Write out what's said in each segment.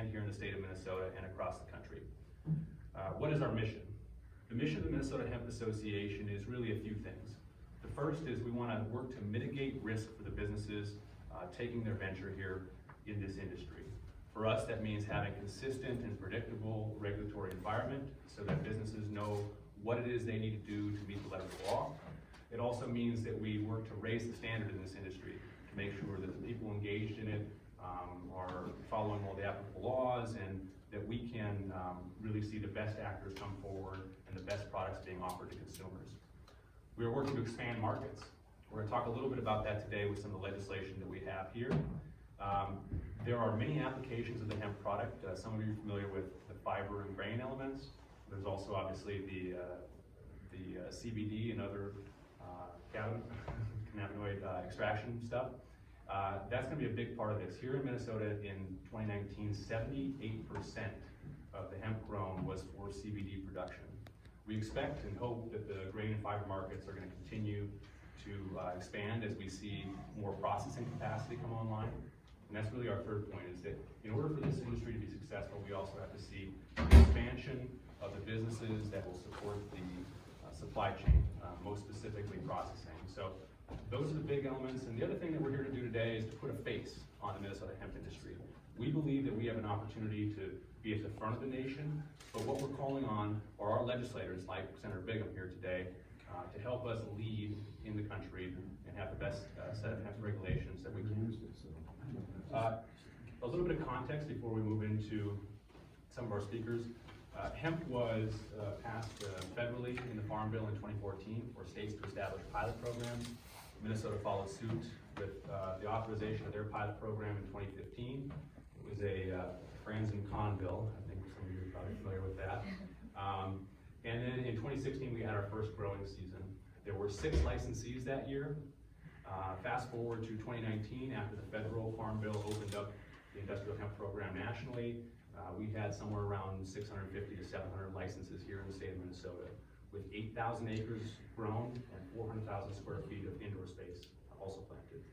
expand here in the state of Minnesota and across the country. What is our mission? The mission of the Minnesota Hemp Association is really a few things. The first is we want to work to mitigate risk for the businesses taking their venture here in this industry. For us, that means having consistent and predictable regulatory environment so that businesses know what it is they need to do to meet the letter of the law. It also means that we work to raise the standard in this industry to make sure that the people engaged in it are following all the applicable laws, and that we can really see the best actors come forward and the best products being offered to consumers. We are working to expand markets. We're going to talk a little bit about that today with some of the legislation that we have here. There are many applications of the hemp product. Some of you are familiar with the fiber and grain elements. There's also obviously the CBD and other cannabinoid extraction stuff. That's going to be a big part of this. Here in Minnesota in 2019, 78% of the hemp grown was for CBD production. We expect and hope that the grain and fiber markets are going to continue to expand as we see more processing capacity come online. And that's really our third point, is that in order for this industry to be successful, we also have to see the expansion of the businesses that will support the supply chain, most specifically processing. So those are the big elements. And the other thing that we're here to do today is to put a face on the Minnesota hemp industry. We believe that we have an opportunity to be at the front of the nation, but what we're calling on are our legislators, like Senator Brigham here today, to help us lead in the country and have the best set of hemp regulations that we can. A little bit of context before we move into some of our speakers. Hemp was passed federally in the Farm Bill in 2014 for states to establish pilot programs. Minnesota followed suit with the authorization of their pilot program in 2015. It was a Franzen-Kahn bill. I think some of you are probably familiar with that. And then in 2016, we had our first growing season. There were 6 licensees that year. Fast forward to 2019, after the federal Farm Bill opened up the industrial hemp program nationally, we had somewhere around 650 to 700 licenses here in the state of Minnesota, with 8,000 acres grown and 400,000 square feet of indoor space also planted.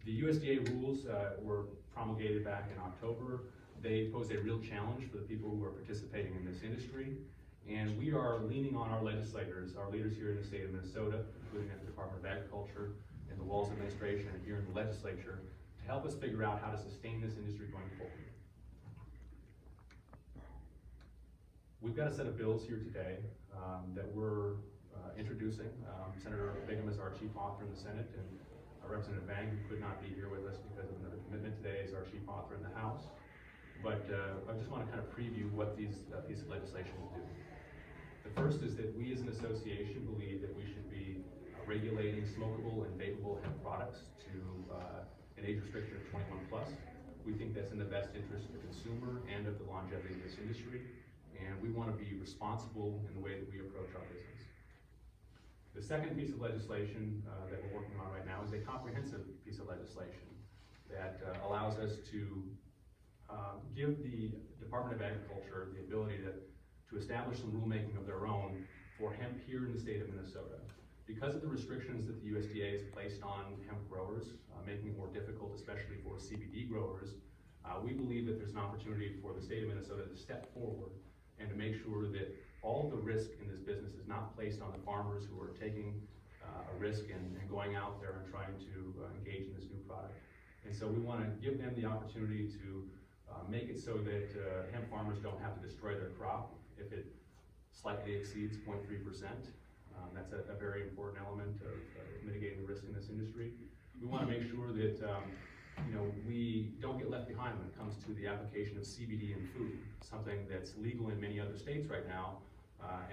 The USDA rules were promulgated back in October. They pose a real challenge for the people who are participating in this industry. And we are leaning on our legislators, our leaders here in the state of Minnesota, including at the Department of Agriculture and the Walls Administration and here in the legislature, to help us figure out how to sustain this industry going forward. We've got a set of bills here today that we're introducing. Senator Brigham is our chief author in the Senate, and Representative Lange, who could not be here with us because of another commitment today, is our chief author in the House. But I just want to kind of preview what these pieces of legislation will do. The first is that we as an association believe that we should be regulating smokable and vapable hemp products to an age restriction of 21 plus. We think that's in the best interest of the consumer and of the longevity of this industry, and we want to be responsible in the way that we approach our business. The second piece of legislation that we're working on right now is a comprehensive piece of legislation that allows us to give the Department of Agriculture the ability to establish some rulemaking of their own for hemp here in the state of Minnesota. Because of the restrictions that the USDA has placed on hemp growers, making it more difficult, especially for CBD growers, we believe that there's an opportunity for the state of Minnesota to step forward and to make sure that all of the risk in this business is not placed on the farmers who are taking a risk and going out there and trying to engage in this new product. And so we want to give them the opportunity to make it so that hemp farmers don't have to destroy their crop if it slightly exceeds 0.3%. That's a very important element of mitigating the risk in this industry. We want to make sure that we don't get left behind when it comes to the application of CBD in food, something that's legal in many other states right now,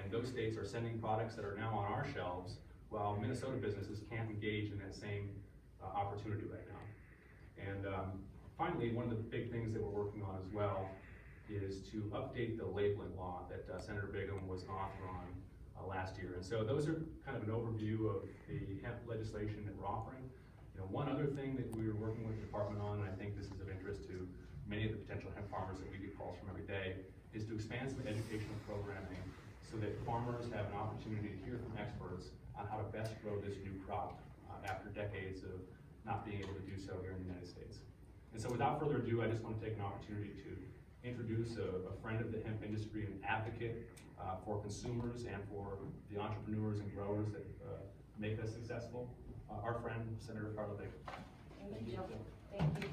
and those states are sending products that are now on our shelves, while Minnesota businesses can't engage in that same opportunity right now. And finally, one of the big things that we're working on as well is to update the labeling law that Senator Brigham was an author on last year. And so those are kind of an overview of the hemp legislation that we're offering. One other thing that we're working with the department on, and I think this is of interest to many of the potential hemp farmers that we get calls from every day, is to expand some educational programming so that farmers have an opportunity to hear from experts on how to best grow this new crop after decades of not being able to do so here in the United States. And so without further ado, I just want to take an opportunity to introduce a friend of the hemp industry, an advocate for consumers and for the entrepreneurs and growers that make us successful, our friend, Senator Karla. Thank you, Joe. Thank you.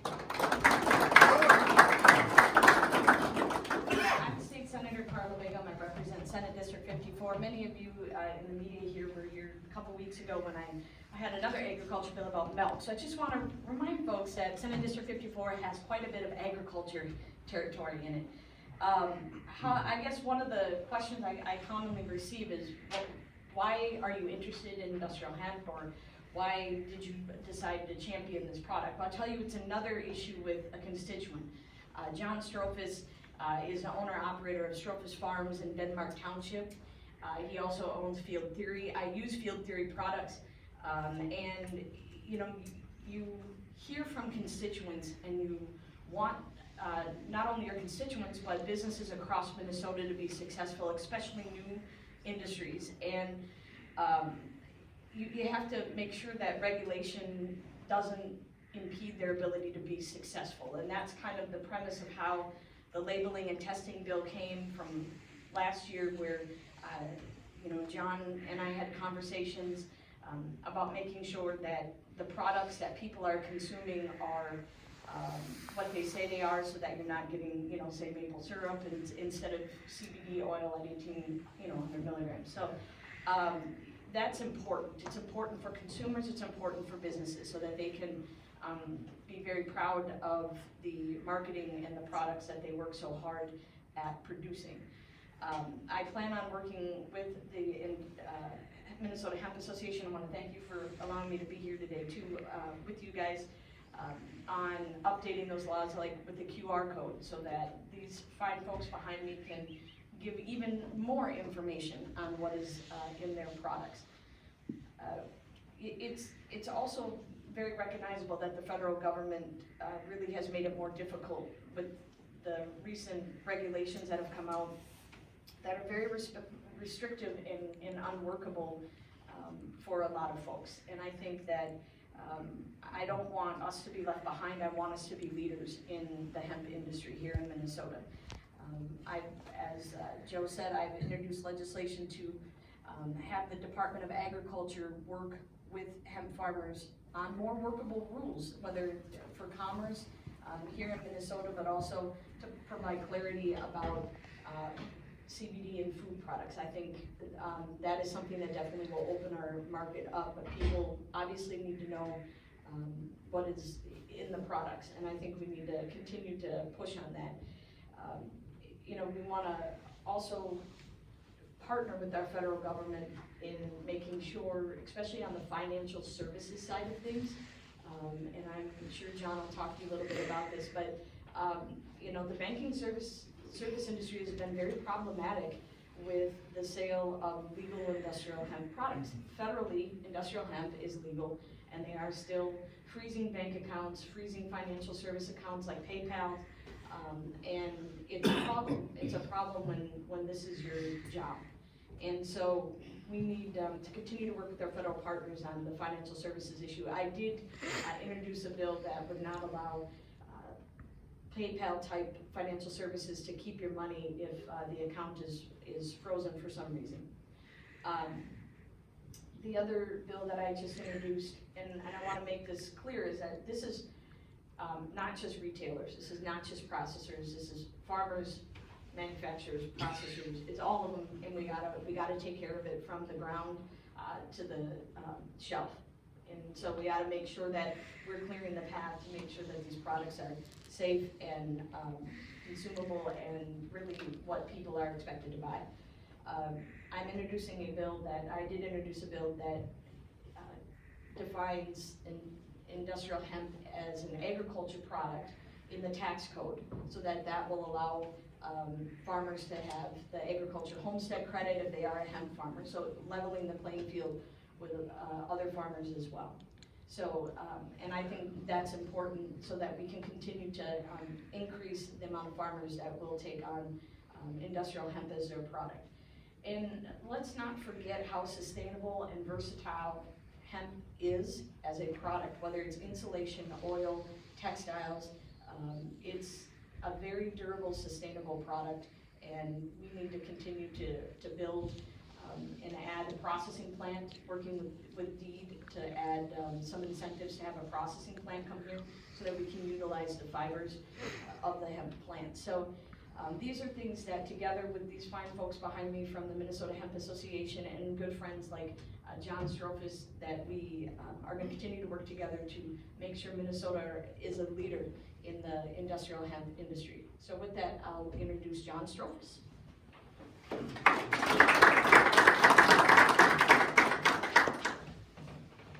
I'm State Senator Karla. I represent Senate District 54. Many of you in the media here were here a couple weeks ago when I had another agriculture bill about milk. So I just want to remind folks that Senate District 54 has quite a bit of agriculture territory in it. I guess one of the questions I commonly receive is, why are you interested in industrial hemp, or why did you decide to champion this product? Well, I'll tell you, it's another issue with a constituent. John Strohfus is the owner-operator of Strohfus Farms in Denmark Township. He also owns Field Theory. I use Field Theory products, and you know, you hear from constituents, and you want not only your constituents, but businesses across Minnesota to be successful, especially new industries. And you have to make sure that regulation doesn't impede their ability to be successful. And that's kind of the premise of how the labeling and testing bill came from last year, where you know, John and I had conversations about making sure that the products that people are consuming are what they say they are, so that you're not getting, you know, say maple syrup instead of CBD oil at 100 milligrams. So that's important. It's important for consumers, it's important for businesses, so that they can be very proud of the marketing and the products that they work so hard at producing. I plan on working with the Minnesota Hemp Association. I want to thank you for allowing me to be here today too, with you guys. On updating those laws, like with the QR code, so that these fine folks behind me can give even more information on what is in their products. It's also very recognizable that the federal government really has made it more difficult with the recent regulations that have come out that are very restrictive and unworkable for a lot of folks. And I think that I don't want us to be left behind. I want us to be leaders in the hemp industry here in Minnesota. As Joe said, I've introduced legislation to have the Department of Agriculture work with hemp farmers on more workable rules, whether for commerce here in Minnesota, but also to provide clarity about CBD and food products. I think that is something that definitely will open our market up, but people obviously need to know what is in the products, and I think we need to continue to push on that. You know, we want to also partner with our federal government in making sure, especially on the financial services side of things, and I'm sure John will talk to you a little bit about this, but you know, the banking service industry has been very problematic with the sale of legal industrial hemp products. Federally, industrial hemp is legal, and they are still freezing bank accounts, freezing financial service accounts like PayPal, and it's a problem. It's a problem when this is your job. And so we need to continue to work with our federal partners on the financial services issue. I did introduce a bill that would not allow PayPal type financial services to keep your money if the account is frozen for some reason. The other bill that I just introduced, and I want to make this clear, is that this is not just retailers, this is not just processors, this is farmers, manufacturers, processors, it's all of them, and we gotta take care of it from the ground to the shelf. And so we gotta make sure that we're clearing the path to make sure that these products are safe and consumable and really what people are expected to buy. I did introduce a bill that defines industrial hemp as an agriculture product in the tax code, so that will allow farmers to have the agriculture homestead credit if they are a hemp farmer, so leveling the playing field with other farmers as well. So, and I think that's important so that we can continue to increase the amount of farmers that will take on industrial hemp as their product. And let's not forget how sustainable and versatile hemp is as a product, whether it's insulation, oil, textiles. It's a very durable, sustainable product, and we need to continue to build and add a processing plant, working with DEED to add some incentives to have a processing plant come here so that we can utilize the fibers of the hemp plant. So these are things that, together with these fine folks behind me from the Minnesota Hemp Association and good friends like John Strohfus, that we are going to continue to work together to make sure Minnesota is a leader in the industrial hemp industry. So with that, I'll introduce John Strohfus. Good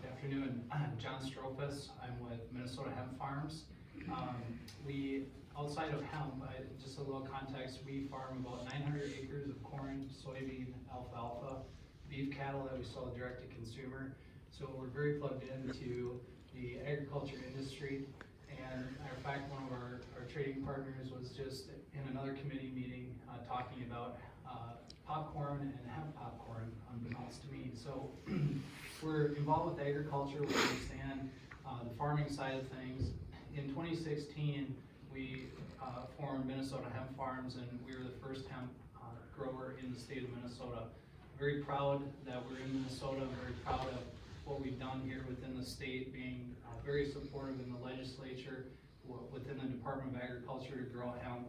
afternoon. I'm John Strohfus. I'm with Minnesota Hemp Farms. We, outside of hemp, just a little context, we farm about 900 acres of corn, soybean, alfalfa, beef cattle that we sell direct to consumer. So we're very plugged into the agriculture industry. And matter of fact, one of our trading partners was just in another committee meeting talking about popcorn and hemp popcorn, unbeknownst to me. So we're involved with agriculture. We understand the farming side of things. In 2016, we formed Minnesota Hemp Farms, and we were the first hemp grower in the state of Minnesota. Very proud that we're in Minnesota. Very proud of what we've done here within the state, being very supportive in the legislature, within the Department of Agriculture to grow hemp.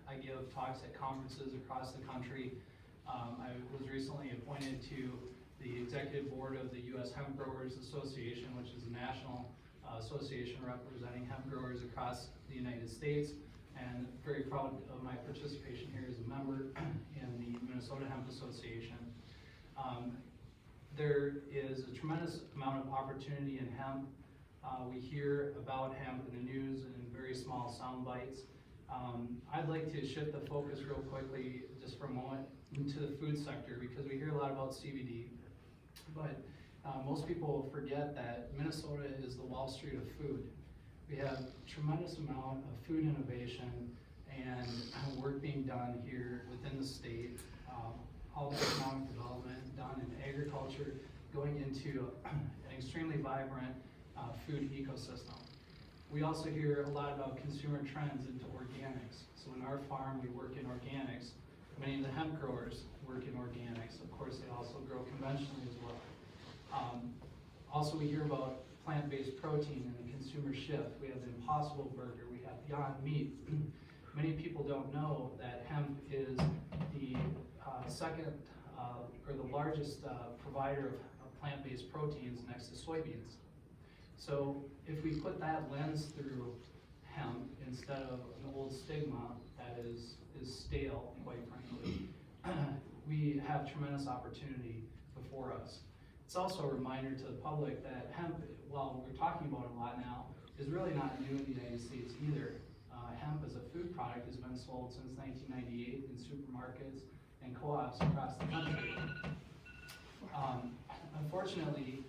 I give talks at conferences across the country. I was recently appointed to the executive board of the U.S. Hemp Growers Association, which is a national association representing hemp growers across the United States, and very proud of my participation here as a member in the Minnesota Hemp Association. There is a tremendous amount of opportunity in hemp. We hear about hemp in the news in very small sound bites. I'd like to shift the focus real quickly, just for a moment, into the food sector, because we hear a lot about CBD, but most people forget that Minnesota is the Wall Street of food. We have a tremendous amount of food innovation and work being done here within the state. All the economic development done in agriculture, going into an extremely vibrant food ecosystem. We also hear a lot about consumer trends into organics. So in our farm, we work in organics. Many of the hemp growers work in organics. Of course, they also grow conventionally as well. Also, we hear about plant-based protein and the consumer shift. We have the Impossible Burger. We have Beyond Meat. Many people don't know that hemp is the second or the largest provider of plant-based proteins next to soybeans. So if we put that lens through hemp instead of an old stigma that is stale, quite frankly, we have tremendous opportunity before us. It's also a reminder to the public that hemp, while we're talking about it a lot now, is really not new in the United States either. Hemp as a food product has been sold since 1998 in supermarkets and co-ops across the country. Unfortunately,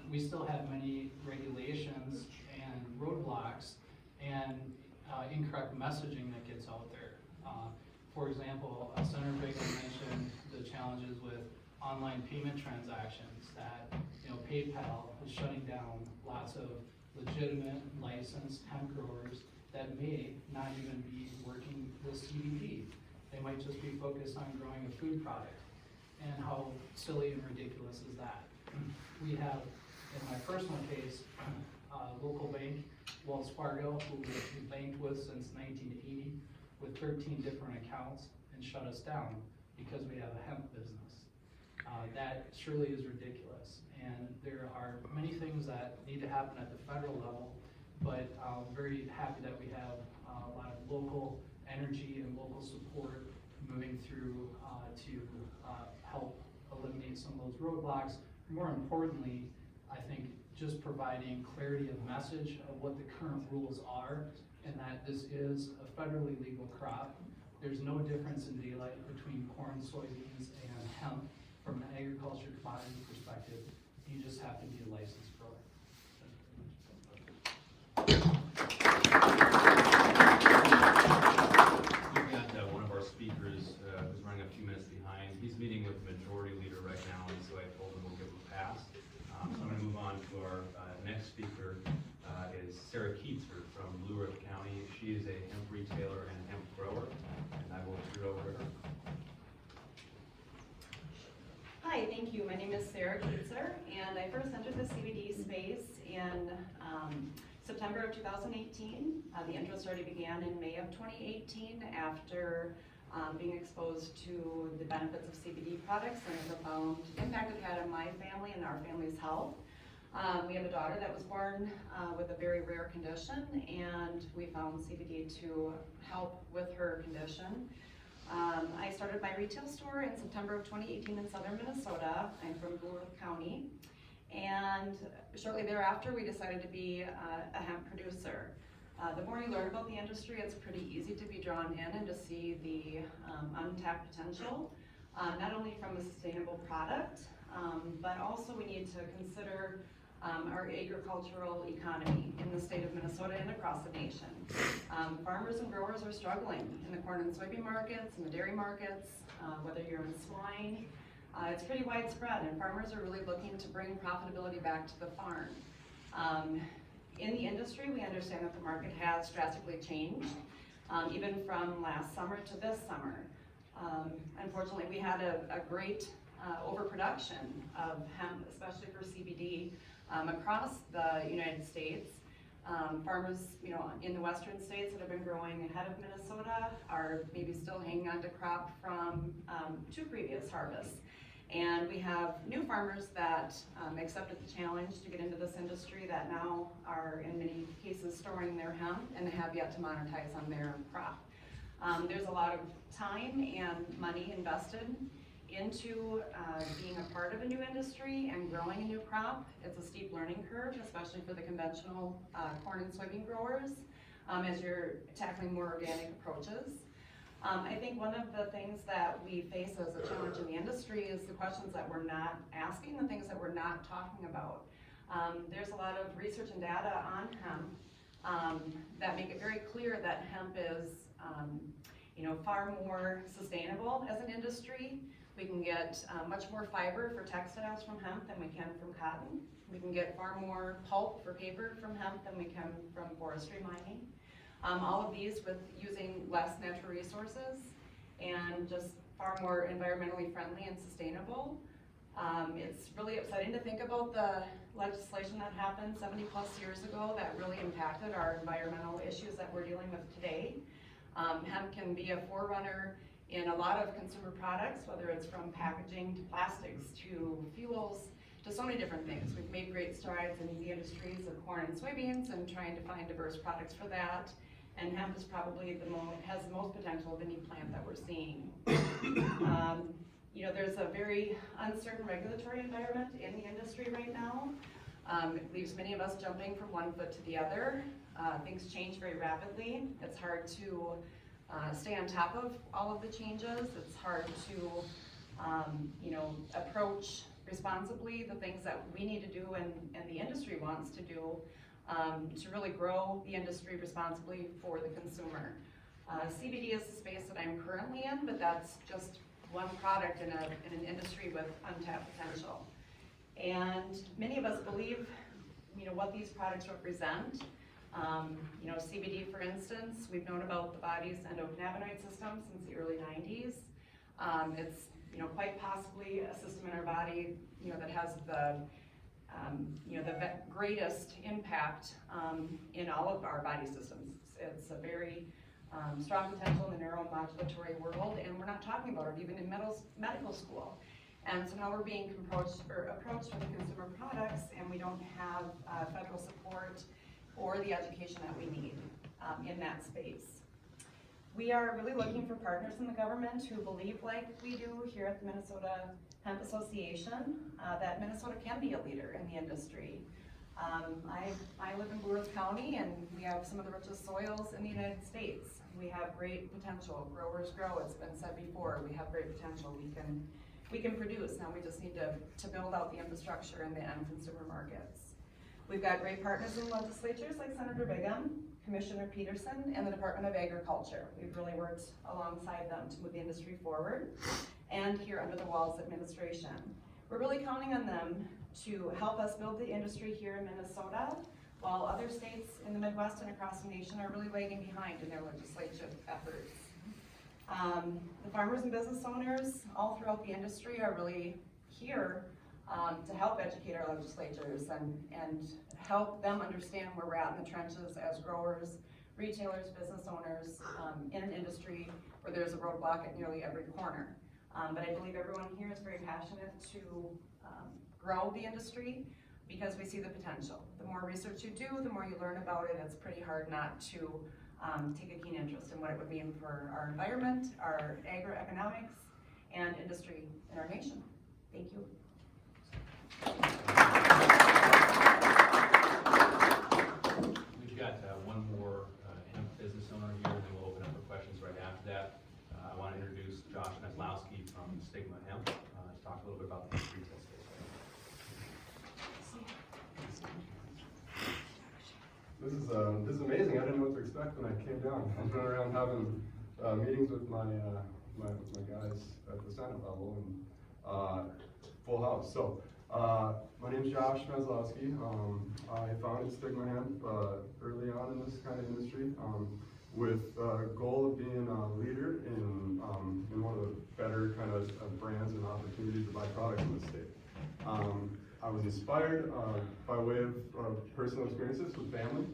we still have many regulations and roadblocks and incorrect messaging that gets out there. For example, Senator Brigham mentioned the challenges with online payment transactions, that PayPal is shutting down lots of legitimate licensed hemp growers that may not even be working with CBD. They might just be focused on growing a food product. And how silly and ridiculous is that? We have, in my personal case, a local bank, Wells Fargo, who we banked with since 1980, with 13 different accounts, and shut us down because we have a hemp business. That surely is ridiculous. And there are many things that need to happen at the federal level, but I'm very happy that we have a lot of local energy and local support moving through to help eliminate some of those roadblocks. More importantly, I think just providing clarity of message of what the current rules are, and that this is a federally legal crop. There's no difference in daylight between corn, soybeans, and hemp from an agriculture commodity perspective. You just have to be a licensed grower. We've got one of our speakers who's running a few minutes behind. He's meeting with the majority leader right now, and so I told him we'll give him a pass. So I'm going to move on to our next speaker, is Sara Kietzer from Blue Earth County hemp retailer and hemp grower, and I will turn it over to her. Hi, thank you. My name is Sara Kietzer, and I first entered the CBD space in September of 2018. The interest already began in May of 2018 after being exposed to the benefits of CBD products and the profound impact it had on my family and our family's health. We have a daughter that was born with a very rare condition, and we found CBD to help with her condition. I started my retail store in September of 2018 in southern Minnesota. I'm from Blue County. And shortly thereafter, we decided to be a hemp producer. The more you learn about the industry, it's pretty easy to be drawn in and to see the untapped potential, not only from a sustainable product, but also we need to consider our agricultural economy in the state of Minnesota and across the nation. Farmers and growers are struggling in the corn and soybean markets, in the dairy markets, whether you're in swine. It's pretty widespread, and farmers are really looking to bring profitability back to the farm. In the industry, we understand that the market has drastically changed, even from last summer to this summer. Unfortunately, we had a great overproduction of hemp, especially for CBD, across the United States. Farmers, in the western states that have been growing ahead of Minnesota are maybe still hanging on to crop from 2 previous harvests. And we have new farmers that accepted the challenge to get into this industry that now are in many cases storing their hemp and have yet to monetize on their crop. There's a lot of time and money invested into being a part of a new industry and growing a new crop. It's a steep learning curve, especially for the conventional corn and soybean growers, as you're tackling more organic approaches. I think one of the things that we face as a challenge in the industry is the questions that we're not asking, the things that we're not talking about. There's a lot of research and data on hemp that make it very clear that hemp is far more sustainable as an industry. We can get much more fiber for textiles from hemp than we can from cotton. We can get far more pulp for paper from hemp than we can from forestry mining. All of these with using less natural resources and just far more environmentally friendly and sustainable. It's really exciting to think about the legislation that happened 70 plus years ago that really impacted our environmental issues that we're dealing with today. Hemp can be a forerunner in a lot of consumer products, whether it's from packaging to plastics to fuels to so many different things. We've made great strides in the industries of corn and soybeans and trying to find diverse products for that. And hemp is probably has the most potential of any plant that we're seeing. There's a very uncertain regulatory environment in the industry right now. It leaves many of us jumping from one foot to the other. Things change very rapidly. It's hard to stay on top of all of the changes. It's hard to, approach responsibly the things that we need to do and the industry wants to do to really grow the industry responsibly for the consumer. CBD is the space that I'm currently in, but that's just one product in an industry with untapped potential. And many of us believe, what these products represent. CBD, for instance, we've known about the body's endocannabinoid system since the early 90s. It's, quite possibly a system in our body, that has the greatest impact in all of our body systems. It's a very strong potential in the neuromodulatory world, and we're not talking about it even in medical school. And so now we're being approached with the consumer products, and we don't have federal support or the education that we need in that space. We are really looking for partners in the government who believe like we do here at the Minnesota Hemp Association, that Minnesota can be a leader in the industry. I live in Blue County, and we have some of the richest soils in the United States. We have great potential. Growers grow, it's been said before. We have great potential. We can produce. Now we just need to build out the infrastructure in the end consumer markets. We've got great partners in legislatures like Senator Brigham, Commissioner Peterson, and the Department of Agriculture. We've really worked alongside them to move the industry forward, and here under the Walls administration. We're really counting on them to help us build the industry here in Minnesota while other states in the Midwest and across the nation are really lagging behind in their legislative efforts. The farmers and business owners all throughout the industry are really here to help educate our legislators and help them understand where we're at in the trenches as growers, retailers, business owners in an industry where there's a roadblock at nearly every corner. But I believe everyone here is very passionate to grow the industry because we see the potential. The more research you do, the more you learn about it. It's pretty hard not to take a keen interest in what it would mean for our environment, our agroeconomics, and industry in our nation. Thank you. We've got one more hemp business owner here, and then we'll open up for questions right after that. I want to introduce Josh Maslowski from Stigma Hemp to talk a little bit about the retail space. This is amazing. I didn't know what to expect when I came down. I was running around having meetings with my guys at the Senate level and full house. So my name's Josh Maslowski. I founded Stigma Hemp early on in this kind of industry with a goal of being a leader in one of the better kind of brands and opportunities to buy products in the state. I was inspired by way of personal experiences with family.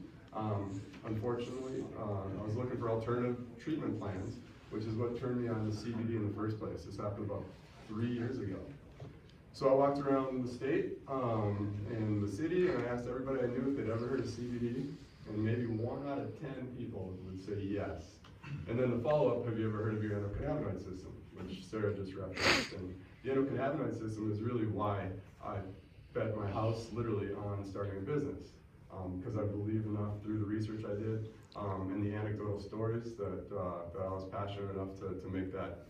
Unfortunately, I was looking for alternative treatment plans, which is what turned me on to CBD in the first place. This happened about 3 years ago. So I walked around the state, in the city, and I asked everybody I knew if they'd ever heard of CBD, and maybe 1 out of 10 people would say yes. And then the follow-up, have you ever heard of your endocannabinoid system, which Sara just referenced. And the endocannabinoid system is really why I bet my house literally on starting a business, because I believe enough through the research I did and the anecdotal stories that I was passionate enough to make that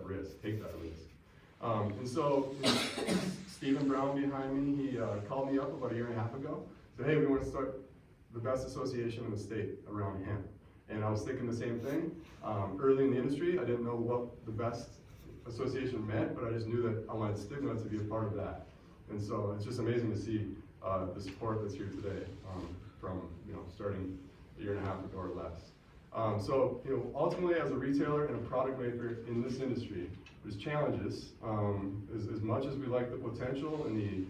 risk, take that risk. And so Stephen Brown behind me, he called me up about 1.5 years ago, said, hey, we want to start the best association in the state around hemp. And I was thinking the same thing. Early in the industry, I didn't know what the best association meant, but I just knew that I wanted Stigma to be a part of that. And so it's just amazing to see the support that's here today from starting 1.5 years ago or less. So ultimately, as a retailer and a product maker in this industry, there's challenges. As much as we like the potential and the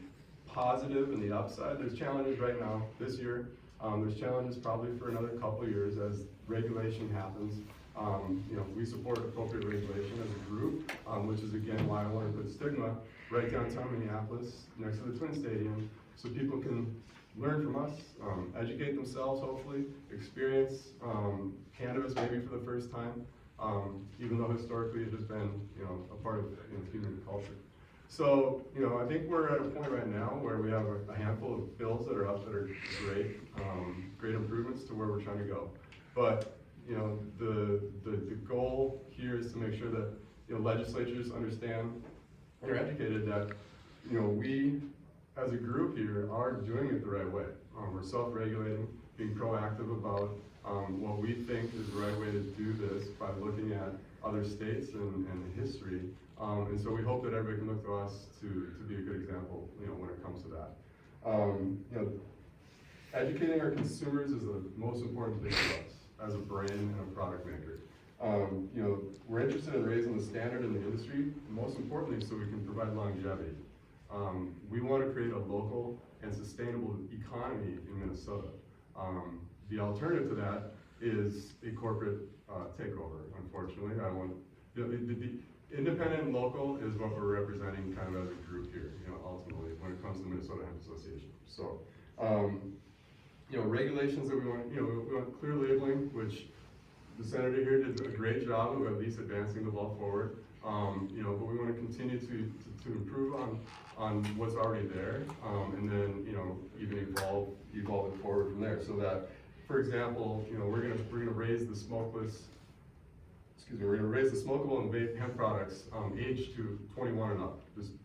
positive and the upside, there's challenges right now this year. There's challenges probably for another couple of years as regulation happens. We support appropriate regulation as a group, which is again why I want to put Stigma right downtown Minneapolis next to the Twin Stadium so people can learn from us, educate themselves hopefully, experience cannabis maybe for the first time, even though historically it has been a part of human culture. So, I think we're at a point right now where we have a handful of bills that are up that are great, great improvements to where we're trying to go. But the goal here is to make sure that legislatures understand and are educated that we as a group here are doing it the right way. We're self-regulating, being proactive about what we think is the right way to do this by looking at other states and the history. And so we hope that everybody can look to us to be a good example when it comes to that. Educating our consumers is the most important thing for us as a brand and a product maker. We're interested in raising the standard in the industry, most importantly so we can provide longevity. We want to create a local and sustainable economy in Minnesota. The alternative to that is a corporate takeover, unfortunately. The independent and local is what we're representing kind of as a group here, ultimately, when it comes to the Minnesota Hemp Association. So, regulations that we want clear labeling, which the senator here did a great job of at least advancing the ball forward. But we want to continue to improve on what's already there, and then even evolve it forward from there. So that, for example, we're gonna raise the smokeless. We're gonna raise the smokable and vape hemp products aged to 21 and up.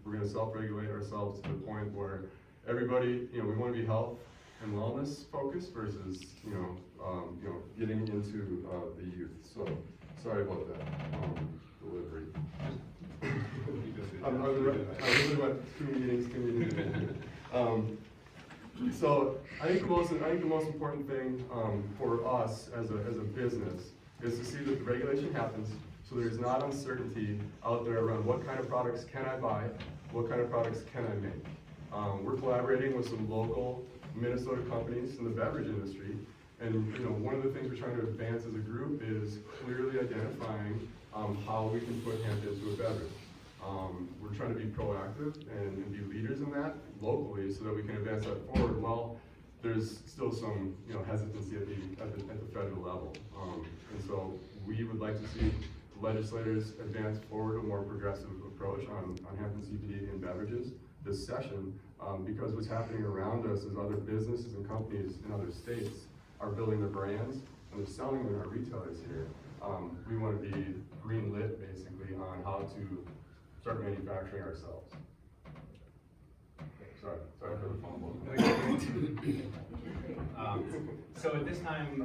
We're gonna self-regulate ourselves to the point where everybody, we want to be health and wellness focused versus getting into the youth. So sorry about that delivery. I really went 2 meetings. So I think the most important thing for us as a business is to see that the regulation happens, so there's not uncertainty out there around what kind of products can I buy, what kind of products can I make. We're collaborating with some local Minnesota companies in the beverage industry, and one of the things we're trying to advance as a group is clearly identifying how we can put hemp into a beverage. We're trying to be proactive and be leaders in that locally so that we can advance that forward. Well, there's still some hesitancy at the federal level, and so we would like to see legislators advance forward a more progressive approach on hemp and CBD in beverages this session, because what's happening around us is other businesses and companies in other states are building their brands and they're selling them in our retailers here. We want to be green lit basically on how to start manufacturing ourselves. Sorry for the fumble. So at this time,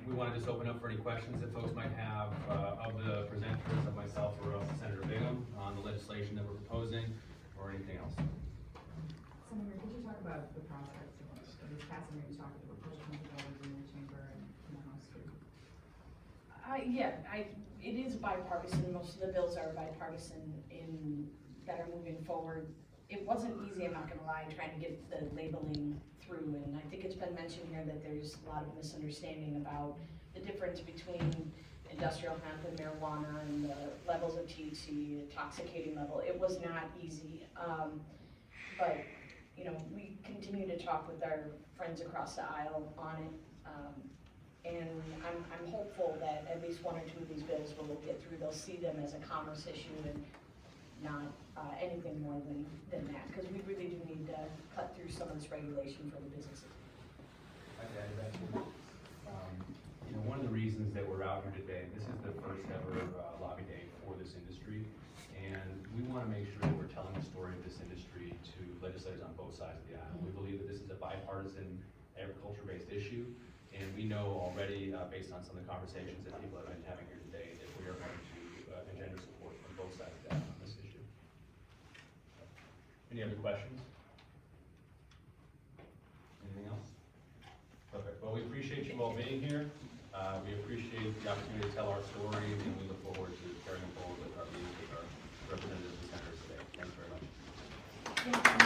we want to just open up for any questions that folks might have of the presenters, of myself, or of Senator Brigham on the legislation that we're proposing, or anything else. Senator, could you talk about the process of this passing? Maybe talk about the proposal in the chamber and in the House too. It is bipartisan. Most of the bills are bipartisan that are moving forward. It wasn't easy, I'm not gonna lie, trying to get the labeling through, and I think it's been mentioned here that there's a lot of misunderstanding about the difference between industrial hemp and marijuana and the levels of THC, intoxicating level. It was not easy, but we continue to talk with our friends across the aisle on it, and I'm hopeful that at least one or two of these bills will get through. They'll see them as a commerce issue and not anything more than that, because we really do need to cut through some of this regulation for the businesses. I'd add to that too. One of the reasons that we're out here today, this is the first ever lobby day for this industry, and we want to make sure that we're telling the story of this industry to legislators on both sides of the aisle. We believe that this is a bipartisan agriculture-based issue, and we know already, based on some of the conversations that people have been having here today, that we are going to engender support from both sides of the aisle on this issue. Any other questions? Anything else? Perfect. Well, we appreciate you all being here. We appreciate the opportunity to tell our story, and we look forward to carrying forward with our meetings with our representatives and senators today. Thanks very much. Thank you.